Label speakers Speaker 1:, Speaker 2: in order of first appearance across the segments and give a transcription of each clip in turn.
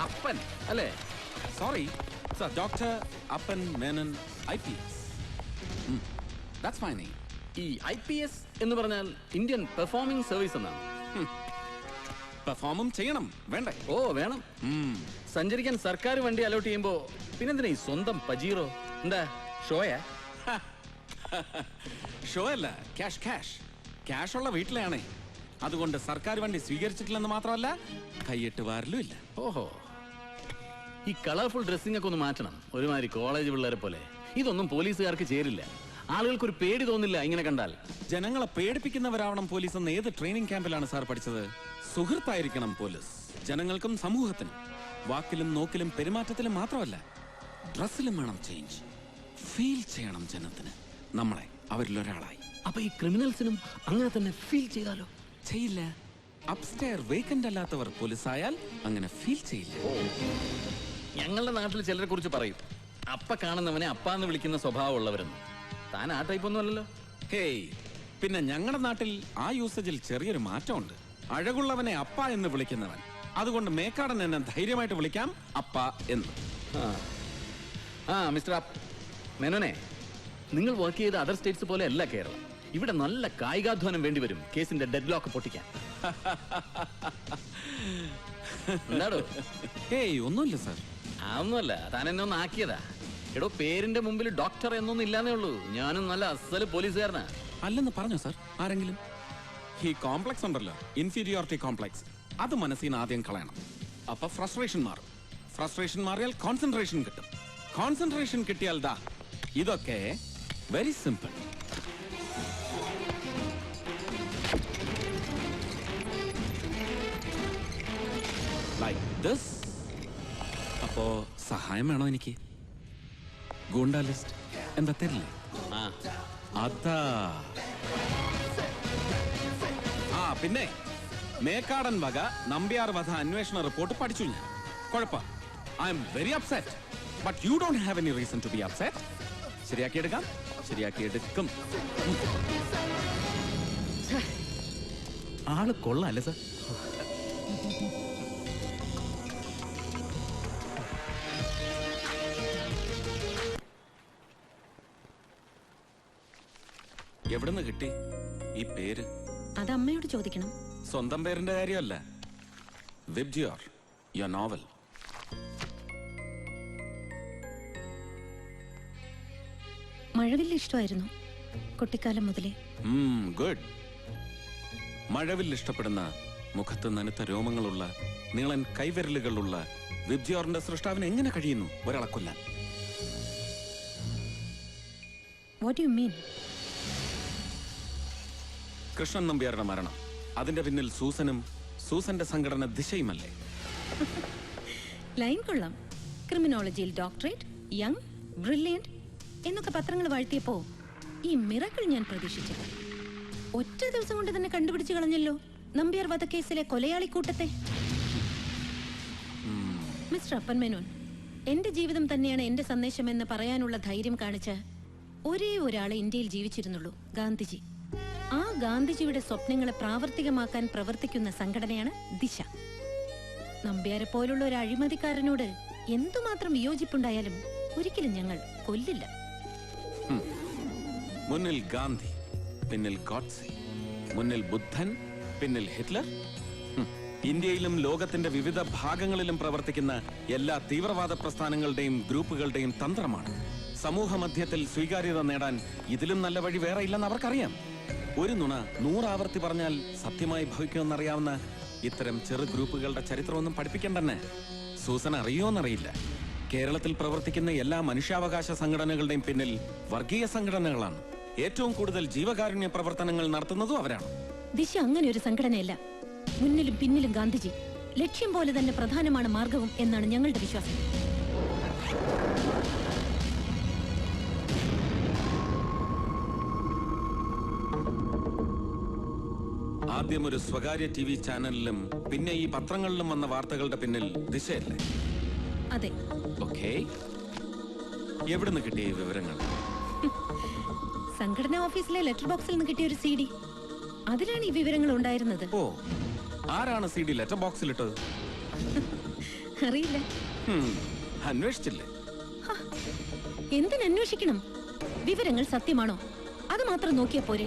Speaker 1: അപ്പൻ അല്ലേ?
Speaker 2: Sorry sir, doctor അപ്പൻ Menon IPS. That's my name.
Speaker 1: ഈ IPS എന്ന് പറഞ്ഞാൽ ഇന്ത്യൻ പെർഫോമിംഗ് സർവീസ് എന്നാണ്.
Speaker 2: പെർഫോമും ചെയ്യണം വേണ്ടേ?
Speaker 1: ഓ വേണം. സഞ്ചരിക്കാൻ സർക്കാർ വണ്ടി അലോട്ട് ചെയ്യുമ്പോ പിന്നെന്തിനാ ഈ സ്വന്തം പജീറോ? എന്താ ഷോയാ?
Speaker 2: ഷോ അല്ല, ക്യാഷ് ഉള്ള വീട്ടിലാണേ. അതുകൊണ്ട് സർക്കാർ വണ്ടി സ്വീകരിച്ചിട്ടില്ലെന്ന് മാത്രമല്ല, കൈയിട്ട് വാരലും ഇല്ല.
Speaker 1: ഓഹോ, ഈ കളർഫുൾ ഡ്രസ്സിംഗ് ഒക്കെ ഒന്ന് മാറ്റണം. ഒരുമാതിരി കോളേജ് പിള്ളേരെ പോലെ. ഇതൊന്നും പോലീസുകാർക്ക് ചേരില്ല. ആളുകൾക്കൊരു പേടി തോന്നില്ല ഇങ്ങനെ കണ്ടാൽ.
Speaker 2: ജനങ്ങളെ പേടിപ്പിക്കുന്നവരാവണം പോലീസ് എന്ന് ഏത് ട്രെയിനിങ് ക്യാമ്പിലാണ് സാർ പഠിച്ചത്? സുഹൃത്തായിരിക്കണം പോലീസ് ജനങ്ങൾക്കും സമൂഹത്തിനും. വാക്കിലും നോക്കിലും പെരുമാറ്റത്തിലും മാത്രമല്ല, ഡ്രസ്സിലും വേണം ചേഞ്ച്. ഫീൽ ചെയ്യണം ജനത്തിന് നമ്മളെ അവരിൽ ഒരാളായി.
Speaker 1: അപ്പൊ ഈ ക്രിമിനൽസിനും അങ്ങനെ തന്നെ ഫീൽ ചെയ്താലോ?
Speaker 2: ചെയ്യില്ല. അപ്സ്റ്റെയർ വേക്കന്റ് അല്ലാത്തവർ പോലീസായാൽ അങ്ങനെ ഫീൽ ചെയ്യില്ല.
Speaker 1: ഞങ്ങളുടെ നാട്ടിൽ ചിലരെ കുറിച്ച് പറയും, അപ്പ കാണുന്നവനെ അപ്പാന്ന് വിളിക്കുന്ന സ്വഭാവമുള്ളവരെന്ന്. താൻ ആ ടൈപ്പ് ഒന്നും അല്ലല്ലോ.
Speaker 2: ഹേയ്, പിന്നെ ഞങ്ങളുടെ നാട്ടിൽ ആ യൂസേജിൽ ചെറിയൊരു മാറ്റമുണ്ട്. അഴകുള്ളവനെ അപ്പ എന്ന് വിളിക്കുന്നവൻ. അതുകൊണ്ട് മേക്കാടൻ എന്നെ ധൈര്യമായിട്ട് വിളിക്കാം അപ്പ എന്ന്.
Speaker 1: മിസ്റ്റർ മേനോനെ, നിങ്ങൾ വർക്ക് ചെയ്ത അതർ സ്റ്റേറ്റ്സ് പോലെ അല്ല കേരളം. ഇവിടെ നല്ല കായികാധ്വാനം വേണ്ടിവരും കേസിന്റെ ഡെഡ് ലോക്ക് പൊട്ടിക്കാൻ. എന്താടോ?
Speaker 2: ഹേയ്, ഒന്നുമില്ല സാർ.
Speaker 1: ഒന്നുമല്ല, താൻ എന്നെ ഒന്ന് ആക്കിയതാ. എടോ, പേരിന്റെ മുമ്പിൽ ഡോക്ടർ എന്നൊന്നും ഇല്ലാന്നേ ഉള്ളൂ. ഞാനും നല്ല അസല് പോലീസുകാരനാ.
Speaker 2: അല്ലെന്ന് പറഞ്ഞോ സാർ ആരെങ്കിലും? ഈ കോംപ്ലക്സ് ഉണ്ടല്ലോ, ഇൻഫീരിയോറിറ്റി കോംപ്ലക്സ്, അത് മനസ്സിന് ആദ്യം കളയണം. അപ്പൊ ഫ്രസ്ട്രേഷൻ മാറും. ഫ്രസ്ട്രേഷൻ മാറിയാൽ കോൺസെൻട്രേഷൻ കിട്ടും. കോൺസെൻട്രേഷൻ കിട്ടിയാൽ ദാ ഇതൊക്കെ വെരി സിമ്പിൾ. Like this. അപ്പോ സഹായം വേണോ എനിക്ക്? ഗൂണ്ടാ ലിസ്റ്റ് എന്താ തരില്ലേ? അതാ. പിന്നെ മേക്കാടൻ വക നമ്പ്യാർ വധ അന്വേഷണ റിപ്പോർട്ട് പഠിച്ചു ഞാൻ. കുഴപ്പം. I am very upset. But you don't have any reason to be upset. ശരിയാക്കിയെടുക്കാം, ശരിയാക്കിയെടുക്കും.
Speaker 1: ആള് കൊള്ളാല്ലേ സാർ?
Speaker 2: എവിടുന്ന് കിട്ടി ഈ പേര്?
Speaker 3: അത് അമ്മയോട് ചോദിക്കണം.
Speaker 2: സ്വന്തം പേരിന്റെ കാര്യമല്ല. VIBGYOR, your novel.
Speaker 3: മഴവില്ല് ഇഷ്ടമായിരുന്നു കുട്ടിക്കാലം മുതലേ.
Speaker 2: ഗുഡ്. മഴവിൽ ഇഷ്ടപ്പെടുന്ന, മുഖത്ത് നനുത്ത രോമങ്ങളുള്ള, നീളൻ കൈവിരലുകളുള്ള വിബ്ജിയോറിന്റെ സൃഷ്ടാവിന് എങ്ങനെ കഴിയുന്നു ഒരാളെ കൊല്ലാൻ?
Speaker 3: What do you mean?
Speaker 2: Krishnan നമ്പ്യാരുടെ മരണം, അതിന്റെ പിന്നിൽ സൂസനും സൂസന്റെ സംഘടന ദിശയുമല്ലേ?
Speaker 3: ലൈൻ കൊള്ളാം. ക്രിമിനോളജിയിൽ ഡോക്ടറേറ്റ്, യങ്, ബ്രില്യന്റ് എന്നൊക്കെ പത്രങ്ങൾ വാഴ്ത്തിയപ്പോ ഈ മിറക്കിൾ ഞാൻ പ്രതീക്ഷിച്ചില്ല. ഒറ്റ ദിവസം കൊണ്ട് തന്നെ കണ്ടുപിടിച്ചു കളഞ്ഞല്ലോ നമ്പ്യാർ വധക്കേസിലെ കൊലയാളി കൂട്ടത്തെ. മിസ്റ്റർ അപ്പൻ മേനോൻ, എന്റെ ജീവിതം തന്നെയാണ് എന്റെ സന്ദേശം എന്ന് പറയാനുള്ള ധൈര്യം കാണിച്ച ഒരേ ഒരാളെ ഇന്ത്യയിൽ ജീവിച്ചിരുന്നുള്ളൂ, ഗാന്ധിജി. ആ ഗാന്ധിജിയുടെ സ്വപ്നങ്ങളെ പ്രാവർത്തികമാക്കാൻ പ്രവർത്തിക്കുന്ന സംഘടനയാണ് ദിശ. നമ്പ്യാരെ പോലുള്ള ഒരു അഴിമതിക്കാരനോട് എന്തുമാത്രം വിയോജിപ്പുണ്ടായാലും ഒരിക്കലും ഞങ്ങൾ കൊല്ലില്ല.
Speaker 2: മുന്നിൽ ഗാന്ധി, പിന്നിൽ ഗോഡ്സെ, മുന്നിൽ ബുദ്ധൻ, പിന്നിൽ ഹിറ്റ്ലർ. ഇന്ത്യയിലും ലോകത്തിന്റെ വിവിധ ഭാഗങ്ങളിലും പ്രവർത്തിക്കുന്ന എല്ലാ തീവ്രവാദ പ്രസ്ഥാനങ്ങളുടെയും ഗ്രൂപ്പുകളുടെയും തന്ത്രമാണ്. സമൂഹ മധ്യത്തിൽ സ്വീകാര്യത നേടാൻ ഇതിലും നല്ല വഴി വേറെ ഇല്ലെന്ന് അവർക്കറിയാം. ഒരു നുണ 100 ആവർത്തി പറഞ്ഞാൽ സത്യമായി ഭവിക്കുമെന്നറിയാവുന്ന ഇത്തരം ചെറു ഗ്രൂപ്പുകളുടെ ചരിത്രമൊന്നും പഠിപ്പിക്കണ്ടെന്നെ. സൂസൻ അറിയോന്നറിയില്ല, കേരളത്തിൽ പ്രവർത്തിക്കുന്ന എല്ലാ മനുഷ്യാവകാശ സംഘടനകളുടെയും പിന്നിൽ വർഗീയ സംഘടനകളാണ്. ഏറ്റവും കൂടുതൽ ജീവകാരുണ്യ പ്രവർത്തനങ്ങൾ നടത്തുന്നതും അവരാണ്.
Speaker 3: ദിശ അങ്ങനെ ഒരു സംഘടനയല്ല. മുന്നിലും പിന്നിലും ഗാന്ധിജി. ലക്ഷ്യം പോലെ തന്നെ പ്രധാനമാണ് മാർഗവും എന്നാണ് ഞങ്ങളുടെ വിശ്വാസം.
Speaker 2: ആദ്യം ഒരു സ്വകാര്യ TV ചാനലിലും പിന്നെ ഈ പത്രങ്ങളിലും വന്ന വാർത്തകളുടെ പിന്നിൽ ദിശയല്ലേ?
Speaker 3: അതെ.
Speaker 2: ഓക്കേ, എവിടുന്ന് കിട്ടിയ ഈ വിവരങ്ങൾ?
Speaker 3: സംഘടനാ ഓഫീസിലെ ലെറ്റർ ബോക്സിൽ നിന്ന് കിട്ടിയ ഒരു CD, അതിലാണ് ഈ വിവരങ്ങൾ ഉണ്ടായിരുന്നത്.
Speaker 2: ഓ, ആരാണ് CD ലെറ്റർ ബോക്സിലിട്ടത്?
Speaker 3: അറിയില്ല.
Speaker 2: അന്വേഷിച്ചില്ലേ?
Speaker 3: എന്തിനന്വേഷിക്കണം? വിവരങ്ങൾ സത്യമാണോ അത് മാത്രം നോക്കിയാ പോരെ?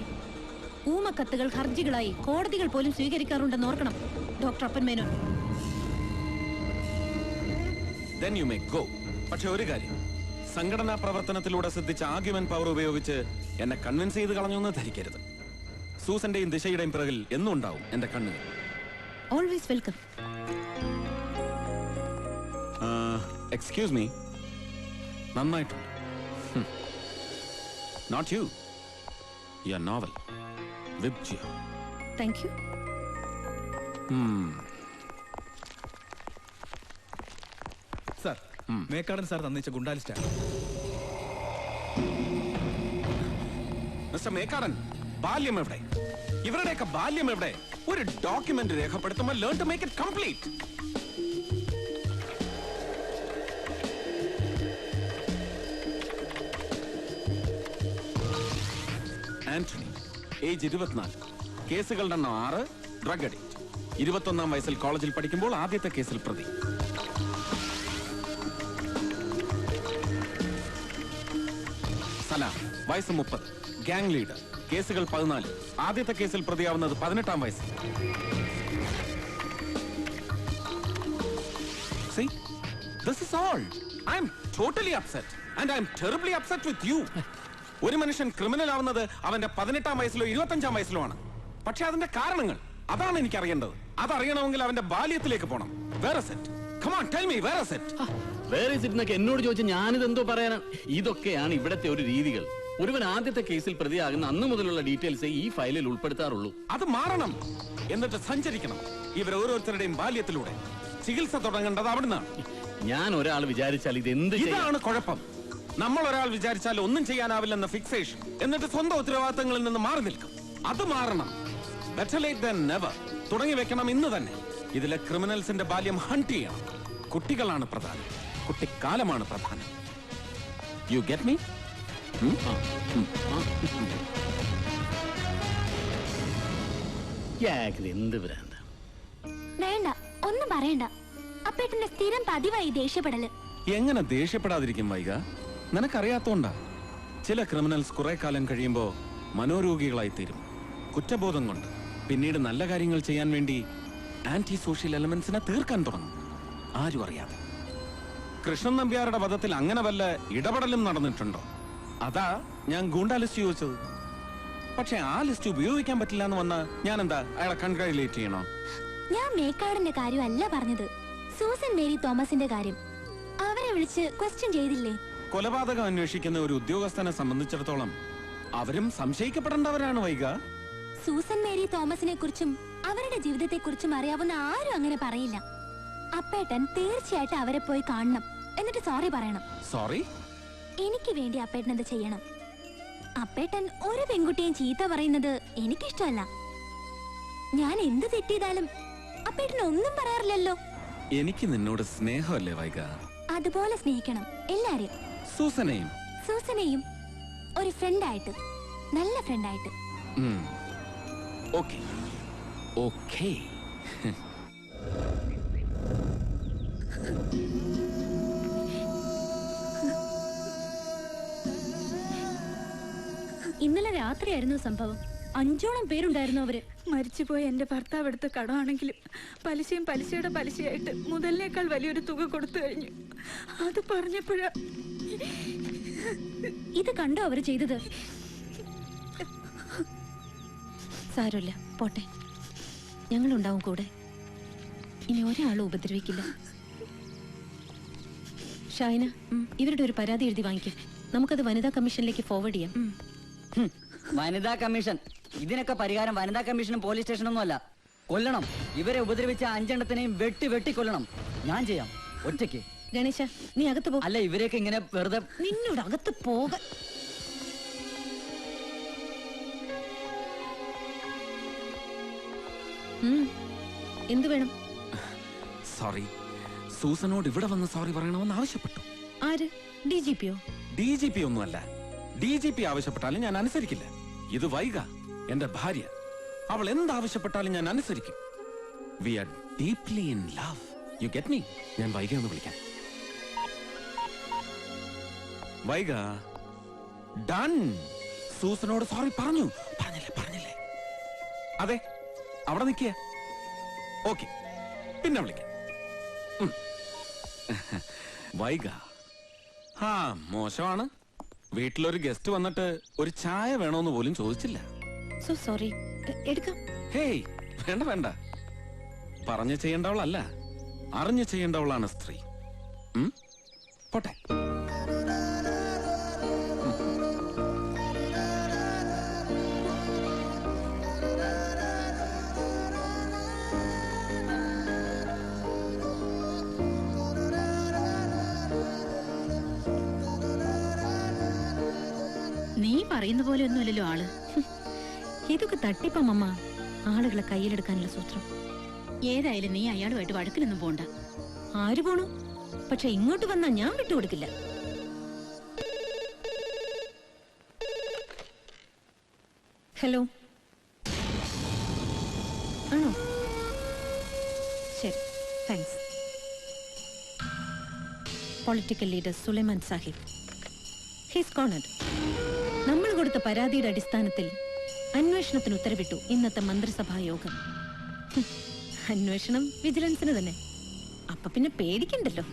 Speaker 3: ഊമക്കത്തുകൾ ഹർജികളായി കോടതികൾ പോലും സ്വീകരിക്കാറുണ്ടെന്ന് ഓർക്കണം ഡോക്ടർ അപ്പൻ Menon.
Speaker 2: Then you may go. പക്ഷെ ഒരു കാര്യം, സംഘടനാ പ്രവർത്തനത്തിലൂടെ സിദ്ധിച്ച ആർഗ്യുമെന്റ് പവർ ഉപയോഗിച്ച് എന്നെ കൺവിൻസ് ചെയ്ത് കളഞ്ഞൊന്ന് ധരിക്കരുത്. സൂസന്റെയും ദിശയുടെയും പിറകിൽ എന്നും ഉണ്ടാവും എന്റെ കണ്ണുകൾ.
Speaker 3: Always welcome.
Speaker 2: എക്സ്ക്യൂസ് മീ, നന്നായിട്ടുണ്ട്. Not you, your novel VIBGYOR.
Speaker 3: Thank you.
Speaker 4: Sir, Mekkadan sir തന്നിച്ച ഗുണ്ടാലിസ്റ്റാണ്.
Speaker 2: മിസ്റ്റർ മേക്കാടൻ, ബാല്യം എവിടെ? ഇവരുടെയൊക്കെ ബാല്യം എവിടെ? ഒരു ഡോക്യുമെന്റ് രേഖപ്പെടുത്തുമ്പോൾ learn to make it complete. Antony, age 24, കേസുകളുടെ എണ്ണം 6, ഡ്രഗ് അഡിക്റ്റ്. 21-ാം വയസ്സിൽ കോളേജിൽ പഠിക്കുമ്പോൾ ആദ്യത്തെ കേസിൽ പ്രതി. സലാം, വയസ്സ് 30, ഗാങ് ലീഡർ, കേസുകൾ 14, ആദ്യത്തെ കേസിൽ പ്രതിയാവുന്നത് 18-ാം വയസ്സിൽ. See, this is all. I am totally upset and I am terribly upset with you. ഒരു മനുഷ്യൻ ക്രിമിനൽ ആവുന്നത് അവന്റെ 18-ാം വയസ്സിലോ 25-ാം വയസ്സിലോ ആണ്. പക്ഷെ അതിന്റെ കാരണങ്ങൾ അതാണ് എനിക്ക് അറിയേണ്ടത്. അതറിയണമെങ്കിൽ അവന്റെ ബാല്യത്തിലേക്ക് പോകണം. Where is it? Come on, tell me, where is it?
Speaker 1: Where is it എന്നൊക്കെ എന്നോട് ചോദിച്ച ഞാനിതെന്തോ പറയാനാണ്? ഇതൊക്കെയാണ് ഇവിടത്തെ ഒരു രീതികൾ. ഒരുവൻ ആദ്യത്തെ കേസിൽ പ്രതിയാകുന്ന അന്ന് മുതലുള്ള ഡീറ്റെയിൽസ് ഈ ഫയലിൽ ഉൾപ്പെടുത്താറുള്ളൂ.
Speaker 2: അത് മാറണം. എന്നിട്ട് സഞ്ചരിക്കണം ഇവർ ഓരോരുത്തരുടെയും ബാല്യത്തിലൂടെ. ചികിത്സ തുടങ്ങേണ്ടത് അവിടുന്നാണ്.
Speaker 1: ഞാൻ ഒരാൾ വിചാരിച്ചാൽ
Speaker 2: ഇതാണ് കുഴപ്പം. നമ്മൾ ഒരാൾ വിചാരിച്ചാൽ ഒന്നും ചെയ്യാനാവില്ലെന്ന ഫിക്സേഷൻ, എന്നിട്ട് സ്വന്തം ഉത്തരവാദിത്തങ്ങളിൽ നിന്ന് മാറി നിൽക്കും. അത് മാറണം. Better late than never. തുടങ്ങി വെക്കണം ഇന്ന് തന്നെ. ഇതിലെ ക്രിമിനൽസിന്റെ ബാല്യം ഹണ്ട് ചെയ്യണം. കുട്ടികളാണ് പ്രധാനം, കുട്ടിക്കാലമാണ് പ്രധാനം. U get me?
Speaker 1: എന്ത് ഭ്രാന്ത?
Speaker 5: വേണ്ട, ഒന്നും പറയണ്ട. അപ്പേട്ടന്റെ സ്ഥിരം പതിവായി ദേഷ്യപ്പെടല്.
Speaker 2: എങ്ങനെ ദേഷ്യപ്പെടാതിരിക്കും വൈക? നിനക്കറിയാത്തോണ്ടാ. ചില ക്രിമിനൽസ് കുറെ കാലം കഴിയുമ്പോ മനോരോഗികളായി തീരും, കുറ്റബോധം കൊണ്ട്. പിന്നീട് നല്ല കാര്യങ്ങൾ ചെയ്യാൻ വേണ്ടി ആന്റി സോഷ്യൽ എലമെന്റ്സിനെ തീർക്കാൻ തുടങ്ങും, ആരും അറിയാതെ. കൃഷ്ണൻ നമ്പ്യാരുടെ വധത്തിൽ അങ്ങനെ വല്ല ഇടപെടലും നടന്നിട്ടുണ്ടോ? അതാ ഞാൻ ഗൂണ്ടാ ലിസ്റ്റ് ചോദിച്ചത്. പക്ഷെ ആ ലിസ്റ്റ് ഉപയോഗിക്കാൻ പറ്റില്ല എന്ന് വന്നാ ഞാൻ എന്താ അയാളെ കൺഗ്രാജുലേറ്റ് ചെയ്യണോ?
Speaker 5: ഞാൻ മേക്കാടിന്റെ കാര്യമല്ല പറഞ്ഞത്, സൂസൻ മേരി തോമസിന്റെ കാര്യം. അവരെ വിളിച്ച് ക്വസ്റ്റ്യൻ ചെയ്തില്ലേ?
Speaker 2: കൊലപാതകം അന്വേഷിക്കുന്ന ഒരു ഉദ്യോഗസ്ഥനെ സംബന്ധിച്ചിടത്തോളം അവരും സംശയിക്കപ്പെടേണ്ടവരാണ് വൈക.
Speaker 5: സൂസൻ മേരി തോമസിനെ കുറിച്ചും അവരുടെ ജീവിതത്തെ കുറിച്ചും അറിയാവുന്ന ആരും അങ്ങനെ പറയില്ല. അപ്പേട്ടൻ തീർച്ചയായിട്ടും അവരെ പോയി കാണണം, എന്നിട്ട് സോറി പറയണം.
Speaker 2: സോറി?
Speaker 5: എനിക്ക് വേണ്ടി അപ്പേട്ടൻ അത് ചെയ്യണം. അപ്പേട്ടൻ ഒരു പെൺകുട്ടിയും ചീത്ത പറയുന്നത് എനിക്കിഷ്ടമല്ല. ഞാൻ എന്ത് തെറ്റിയതാലും അപ്പേട്ടൻ ഒന്നും പറയാറില്ലല്ലോ.
Speaker 2: എനിക്ക് നിന്നോട് സ്നേഹമല്ലേ വൈക?
Speaker 5: അതുപോലെ സ്നേഹിക്കണം എല്ലാരെയും.
Speaker 2: സൂസനെയും?
Speaker 5: സൂസനെയും ഒരു ഫ്രണ്ടായിട്ട്, നല്ല ഫ്രണ്ടായിട്ട്.
Speaker 2: Okay okay.
Speaker 3: ഇന്നലെ രാത്രിയായിരുന്നു സംഭവം. 5ഓളം പേരുണ്ടായിരുന്നു അവര്.
Speaker 6: മരിച്ചുപോയ എന്റെ ഭർത്താവ് എടുത്ത കടമാണെങ്കിലും പലിശയും പലിശയുടെ പലിശയായിട്ട് മുതലിനേക്കാൾ വലിയൊരു തുക കൊടുത്തു കഴിഞ്ഞു. അത് പറഞ്ഞപ്പോഴാ.
Speaker 3: ഇത് കണ്ടോ അവര് ചെയ്തത്? സാരമില്ല, പോട്ടെ, ഞങ്ങളുണ്ടാവും കൂടെ. ഇനി ഒരാളും ഉപദ്രവിക്കില്ല. ഷൈന, ഇവരുടെ ഒരു പരാതി എഴുതി വാങ്ങിക്കും. നമുക്കത് വനിതാ കമ്മീഷനിലേക്ക് ഫോർവേഡ് ചെയ്യാം.
Speaker 7: വനിതാ കമ്മീഷൻ? ഇതിനൊക്കെ പരിഹാരം വനിതാ കമ്മീഷനും പോലീസ് സ്റ്റേഷനൊന്നും അല്ല. കൊല്ലണം. ഇവരെ ഉപദ്രവിച്ച 5 എണ്ണത്തിനെയും വെട്ടി കൊല്ലണം. ഞാൻ ചെയ്യാം, ഒറ്റയ്ക്ക്.
Speaker 3: ഗണേശ, നീ അകത്ത് പോ.
Speaker 7: അല്ല, ഇവരെയൊക്കെ ഇങ്ങനെ വെറുതെ.
Speaker 3: നിന്നോട് അകത്ത് പോക. എന്തു വേണം?
Speaker 2: സോറി, സൂസനോട് ഇവിടെ വന്ന് സോറി പറയണമെന്ന് ആവശ്യപ്പെട്ടു.
Speaker 3: ആര്? DGP-യോ?
Speaker 2: DGP ഒന്നുമല്ല. DGP ആവശ്യപ്പെട്ടാലും ഞാൻ അനുസരിക്കില്ല. ഇത് വൈക, എന്റെ ഭാര്യ. അവൾ എന്താവശ്യപ്പെട്ടാലും ഞാൻ അനുസരിക്കും. We are deeply in love. You get me? ഞാൻ വൈക ഒന്ന് വിളിക്കാം. വൈക ഡൺ. സൂസനോട് സോറി പറഞ്ഞില്ലേ? അതെ, അവിടെ നിൽക്കുക. ഓക്കെ, പിന്നെ വിളിക്കാം. വൈക, മോശമാണ്. വീട്ടിലൊരു ഗസ്റ്റ് വന്നിട്ട് ഒരു ചായ വേണോന്ന് പോലും ചോദിച്ചില്ല.
Speaker 3: So sorry. എടുക്കാം.
Speaker 2: ഹേയ്, വേണ്ട. പറഞ്ഞു ചെയ്യേണ്ടവളല്ല, അറിഞ്ഞു ചെയ്യേണ്ടവളാണ് സ്ത്രീ. പോട്ടെ.
Speaker 6: നീ പറയുന്ന പോലെ ഒന്നുമല്ലല്ലോ ആള്.
Speaker 3: ഇതൊക്കെ തട്ടിപ്പമ്മ. ആളുകളെ കയ്യിലെടുക്കാനുള്ള സൂത്രം.
Speaker 6: ഏതായാലും നീ അയാളുമായിട്ട് വഴക്കിനൊന്നും പോണ്ട.
Speaker 3: ആര് പോണു? പക്ഷെ ഇങ്ങോട്ട് വന്നാ ഞാൻ വിട്ടുകൊടുക്കില്ല. ഹലോ, ആണോ? ശരി, thanks. Political leader Sulaiman sahib, he's cornered. നമ്മൾ കൊടുത്ത പരാതിയുടെ അടിസ്ഥാനത്തിൽ അന്വേഷണത്തിന് ഉത്തരവിട്ടു ഇന്നത്തെ മന്ത്രിസഭാ യോഗം. അന്വേഷണം വിജിലൻസിന് തന്നെ. അപ്പൊ പിന്നെ പേടിക്കണ്ടല്ലോ.